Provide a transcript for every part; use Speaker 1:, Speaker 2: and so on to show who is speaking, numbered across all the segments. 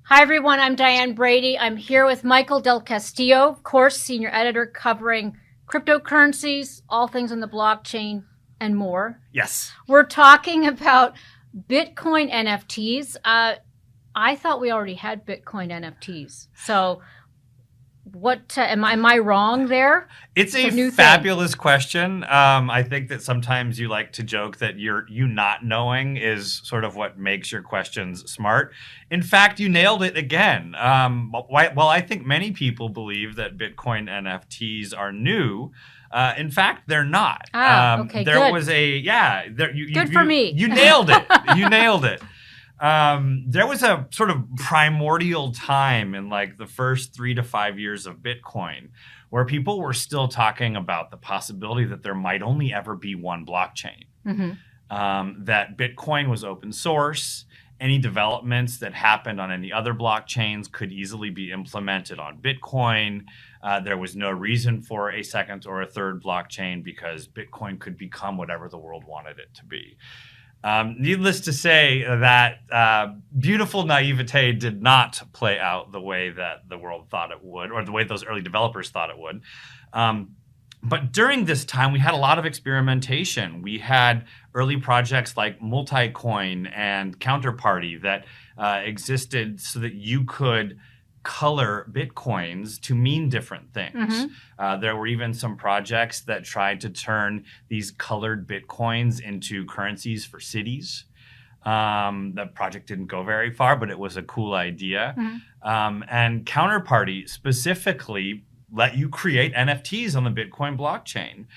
Speaker 1: Hi, everyone. I'm Diane Brady. I'm here with Michael Del Castillo, of course, senior editor covering cryptocurrencies, all things on the blockchain, and more.
Speaker 2: Yes.
Speaker 1: We're talking about Bitcoin NFTs. I thought we already had Bitcoin NFTs. So what am I wrong there?
Speaker 2: It's a fabulous question. I think that sometimes you like to joke that you not knowing is sort of what makes your questions smart. In fact, you nailed it again. Well, I think many people believe that Bitcoin NFTs are new. In fact, they're not.
Speaker 1: Okay,
Speaker 2: there
Speaker 1: good.
Speaker 2: was a
Speaker 1: Good for me.
Speaker 2: You nailed it. You nailed it. There was a sort of primordial time in like the first 3 to 5 years of Bitcoin where people were still talking about the possibility that there might only ever be one blockchain. Mm-hmm. That Bitcoin was open source. Any developments that happened on any other blockchains could easily be implemented on Bitcoin. There was no reason for a second or a third blockchain because Bitcoin could become whatever the world wanted it to be. Needless to say that beautiful naivete did not play out the way that the world thought it would, or the way those early developers thought it would. But during this time, we had a lot of experimentation. We had early projects like Multicoin and Counterparty that existed so that you could color Bitcoins to mean different things. Mm-hmm. There were even some projects that tried to turn these colored Bitcoins into currencies for cities. The project didn't go very far, but it was a cool idea. Mm-hmm. And Counterparty specifically let you create NFTs on the Bitcoin blockchain.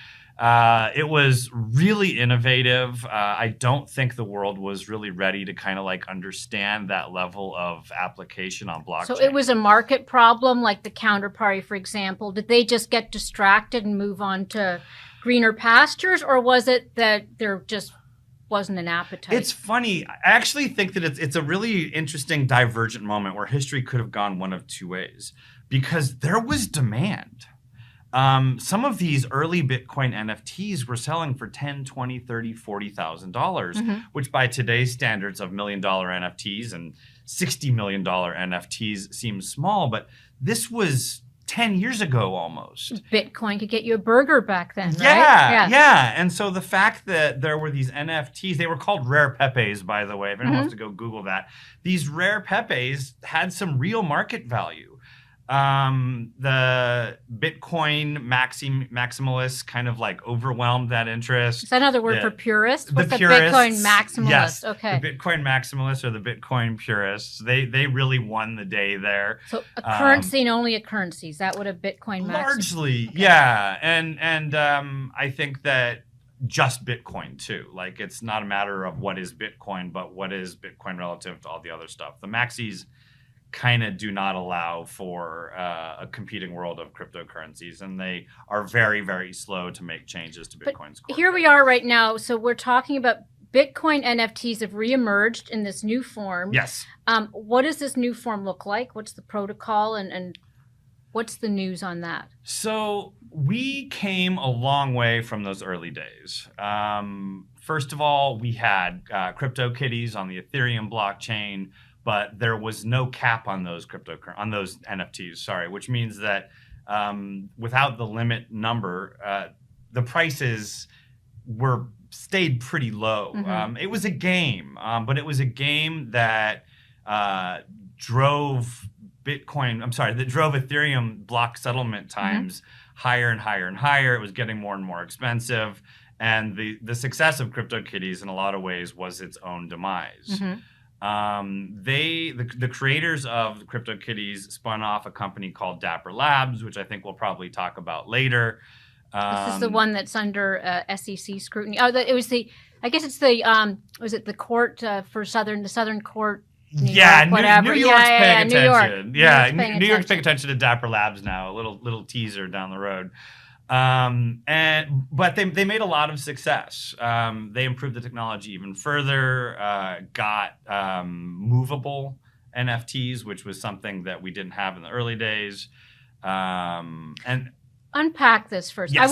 Speaker 2: It was really innovative. I don't think the world was really ready to kind of like understand that level of application on blockchain.
Speaker 1: So it was a market problem, like the Counterparty, for example. Did they just get distracted and move on to greener pastures, or was it that there just wasn't an appetite?
Speaker 2: It's funny. I actually think that it's a really interesting divergent moment where history could have gone one of two ways, because there was demand. Some of these early Bitcoin NFTs were selling for $10,000, $20,000, $30,000, $40,000, mm-hmm. which by today's standards of $1 million NFTs and $60 million NFTs seems small, but this was 10 years ago almost.
Speaker 1: Bitcoin could get you a burger back then,
Speaker 2: right? Yeah. And so the fact that there were these NFTs, they were called rare pepes, by the way, if anyone wants to go Google that. These rare pepes had some real market value. The Bitcoin maximalists kind of like overwhelmed that interest.
Speaker 1: Is that another word for purist? What's
Speaker 2: the purists,
Speaker 1: Bitcoin maximalist?
Speaker 2: Yes,
Speaker 1: okay.
Speaker 2: The Bitcoin maximalists or the Bitcoin purists, they really won the day there.
Speaker 1: So a currency and only a currency. Is that what a Bitcoin maximalist?
Speaker 2: Largely, okay. Yeah. And I think that just Bitcoin too. Like it's not a matter of what is Bitcoin, but what is Bitcoin relative to all the other stuff. The maxis kind of do not allow for a competing world of cryptocurrencies, and they are very, very slow to make changes to Bitcoin's core.
Speaker 1: Here we are right now. So we're talking about Bitcoin NFTs have reemerged in this new form.
Speaker 2: Yes.
Speaker 1: What does this new form look like? What's the protocol and what's the news on that?
Speaker 2: So we came a long way from those early days. First of all, we had CryptoKitties on the Ethereum blockchain, but there was no cap on those NFTs, which means that without the limit number, the prices stayed pretty low. Mm-hmm. It was a game, but it was a game that drove Ethereum block settlement times higher and higher and higher. It was getting more and more expensive. And the success of CryptoKitties in a lot of ways was its own demise. Mm-hmm. The creators of the CryptoKitties spun off a company called Dapper Labs, which I think we'll probably talk about later.
Speaker 1: This is the one that's under SEC scrutiny. Oh, was the court for the Southern Court? New York, whatever.
Speaker 2: New York's paying attention.
Speaker 1: New
Speaker 2: York's paying attention to Dapper Labs now. A little teaser down the road. But they made a lot of success. They improved the technology even further, got movable NFTs, which was something that we didn't have in the early days. And
Speaker 1: unpack this first.
Speaker 2: Yes.